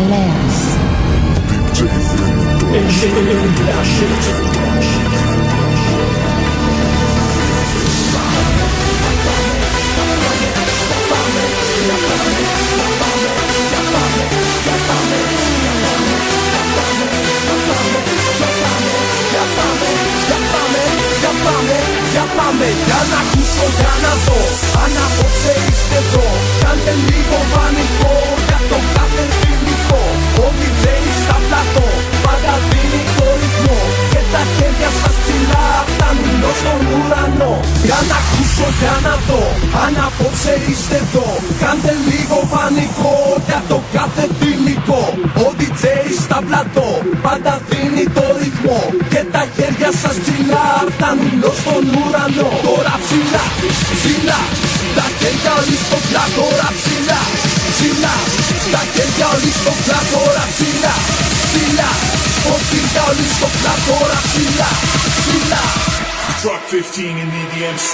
Κεφαλαίας. Για να ακούσω, για να δω, αν απόψε είστε εδώ. Κάντε λίγο πανικό για το κάθε φιλικό. Ο DJ στα πλατό, πάντα δίνει το ρυθμό. Και τα χέρια σας ψηλά φτάνουν ως τον ουρανό. Για να ακούσω, για να δω, αν απόψε είστε εδώ. Κάντε λίγο πανικό για το κάθε φιλικό. Ο DJ στα πλατό, πάντα δίνει το ρυθμό. Και τα χέρια σας ψηλά φτάνουν ως τον ουρανό. Τώρα ψηλά, ψηλά, τα χέρια όλοι στο πλάτο. Τώρα ψηλά, ψηλά, τα χέρια όλοι στο πλάτο. Τώρα ψηλά, ψηλά, ποτήρια όλοι στο πλάτο. Τώρα ψηλά, ψηλά. Drop 15 in the DMC.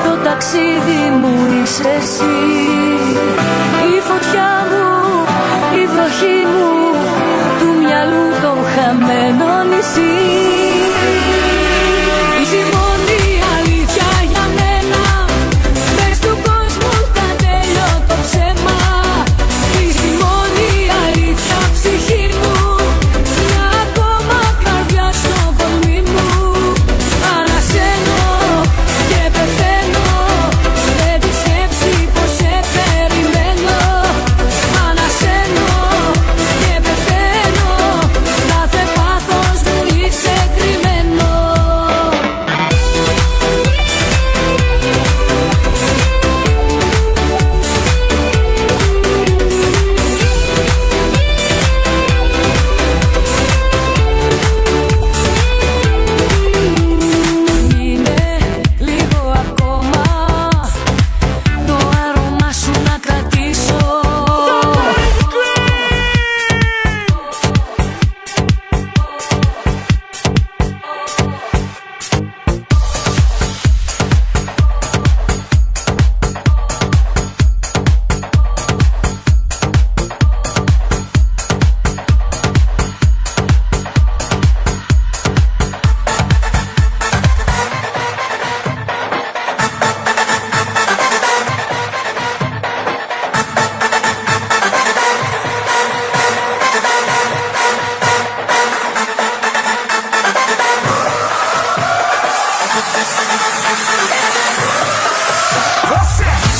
Το ταξίδι μου είσαι εσύ. Η φωτιά μου, η βροχή μου, του μυαλού το χαμένο νησί. Είσαι μόνη αλήθεια για μένα. Μες του κόσμου τα τέλειωτο ψέμα. Είσαι μόνη αλήθεια ψυχή μου. Μια ακόμα καρδιά στο κορμί μου. Ανασένω και πεθαίνω, με τη σκέψη πως σε περιμένω. Ανασένω και πεθαίνω, κάθε πάθος μου είσαι κρυμμένο. Είναι λίγο ακόμα το άρωμά σου να κρατήσω.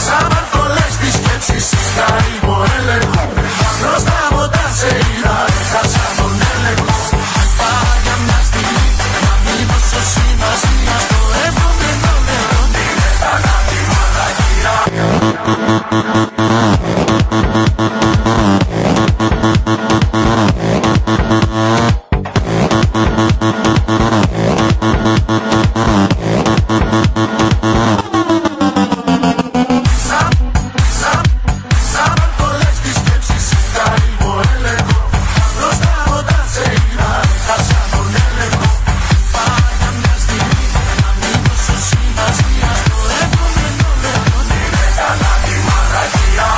Σαν αρκολές τις σκέψεις είχα υποέλεγχο. Μπροστά από τα σειρά έχασα τον έλεγχο. Πάω για μια στιγμή να μην δώσω σημασία στο επόμενο νερό. Την έκανα τη μαλακία. Σαν αρκολές τις σκέψεις είχα υποέλεγχο. Μπροστά από τα σειρά έχασα τον έλεγχο. Πάω για μια στιγμή να μην δώσω σημασία στο επόμενο νερό. Την έκανα τη μαλακία.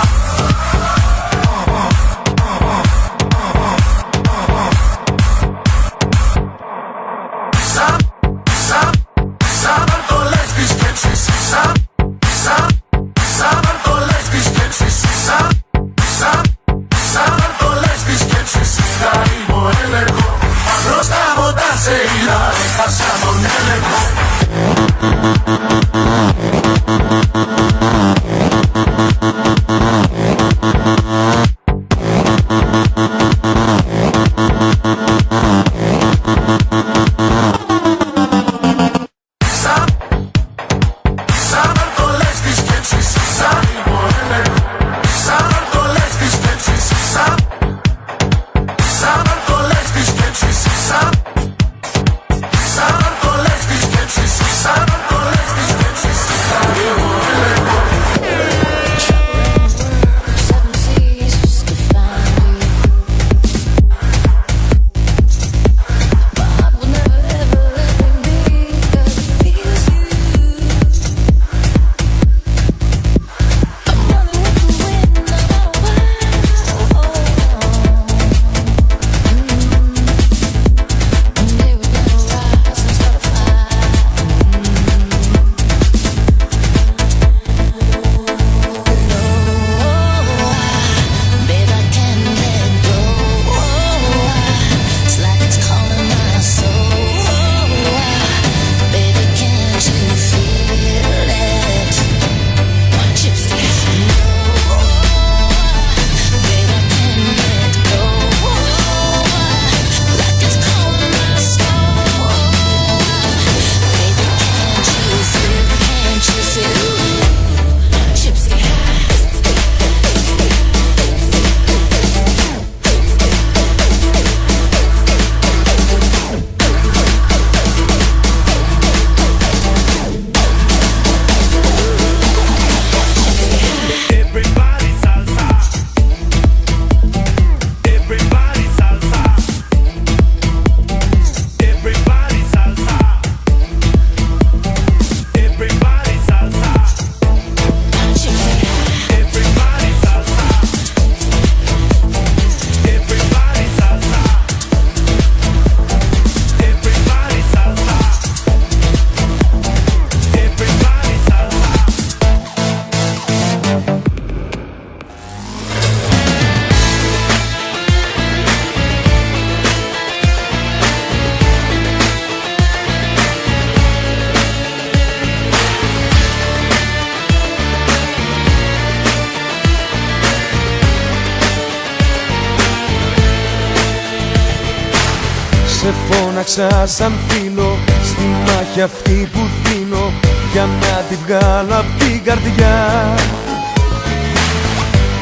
Σε φώναξα σαν φίλο στη μάχη αυτή που δίνω για να τη βγάλω απ' την καρδιά.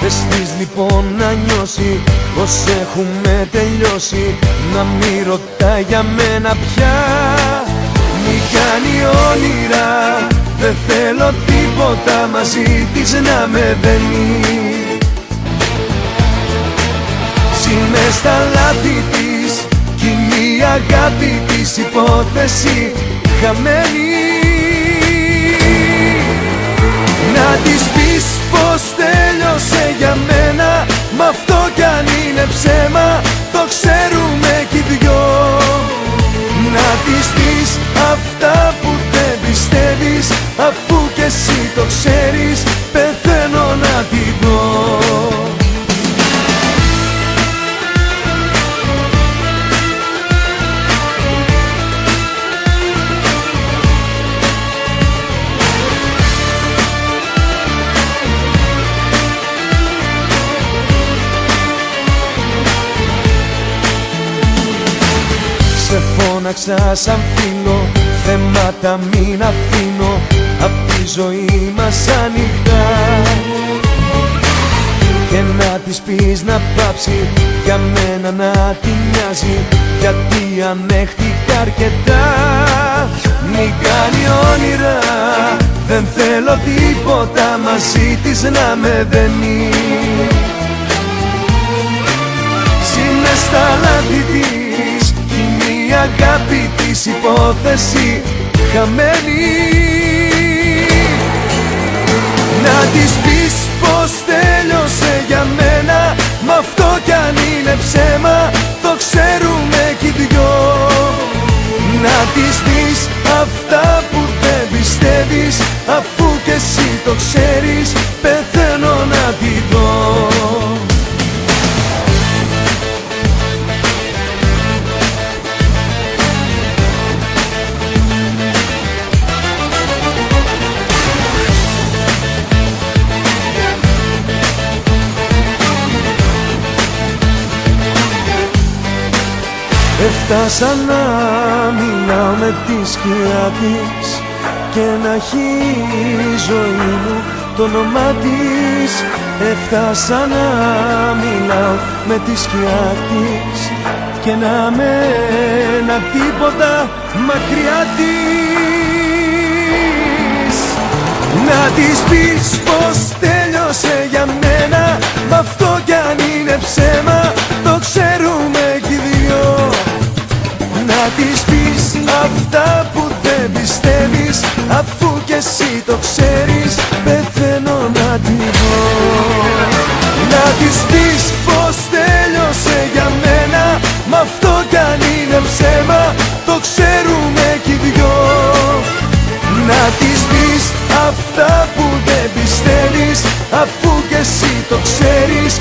Πες της λοιπόν να νιώσει πως έχουμε τελειώσει, να μη ρωτά για μένα πια. Μη κάνει όνειρα, δεν θέλω τίποτα μαζί της να με δένει. Ζήνε στα λάθη της κι είναι η αγάπη της υπόθεση χαμένη. Να της πεις πως τέλειωσε για μένα, μ' αυτό κι αν είναι ψέμα το ξέρουμε κι οι δυο. Να της πεις αυτά που δεν πιστεύεις, αφού κι εσύ το ξέρεις, πεθαίνω να τη δω. Σε φώναξα σαν φίλο, θέματα μην αφήνω απ' τη ζωή μας ανοιχτά. Και να της πεις να πάψει για μένα να τη νοιάζει, γιατί ανέχτηκα αρκετά. Μη κάνει όνειρα, δεν θέλω τίποτα μαζί της να με δένει. Ζήνε στα λάθη της, η αγάπη της υπόθεση χαμένη. Να της πεις πως τέλειωσε για μένα, μ' αυτό κι αν είναι ψέμα το ξέρουμε κι οι δυο. Να της πεις αυτά που δεν πιστεύεις, αφού κι εσύ το ξέρεις, πεθαίνω να τη δω. Έφτασα να μιλάω με τη σκιά της και να έχει η ζωή μου το όνομά της. Έφτασα να μιλάω με τη σκιά της και να με ένα τίποτα μακριά της. Να της πεις πως τέλειωσε για μένα, μ' αυτό κι αν είναι ψέμα το ξέρουμε κι οι δυο. Να της πεις αυτά που δεν πιστεύεις, αφού κι εσύ το ξέρεις, πεθαίνω να τη δω. Να της πεις πως τέλειωσε για μένα, μ' αυτό κι αν είναι ψέμα το ξέρουμε κι οι δυο. Να της πεις αυτά που δεν πιστεύεις, αφού κι εσύ το ξέρεις,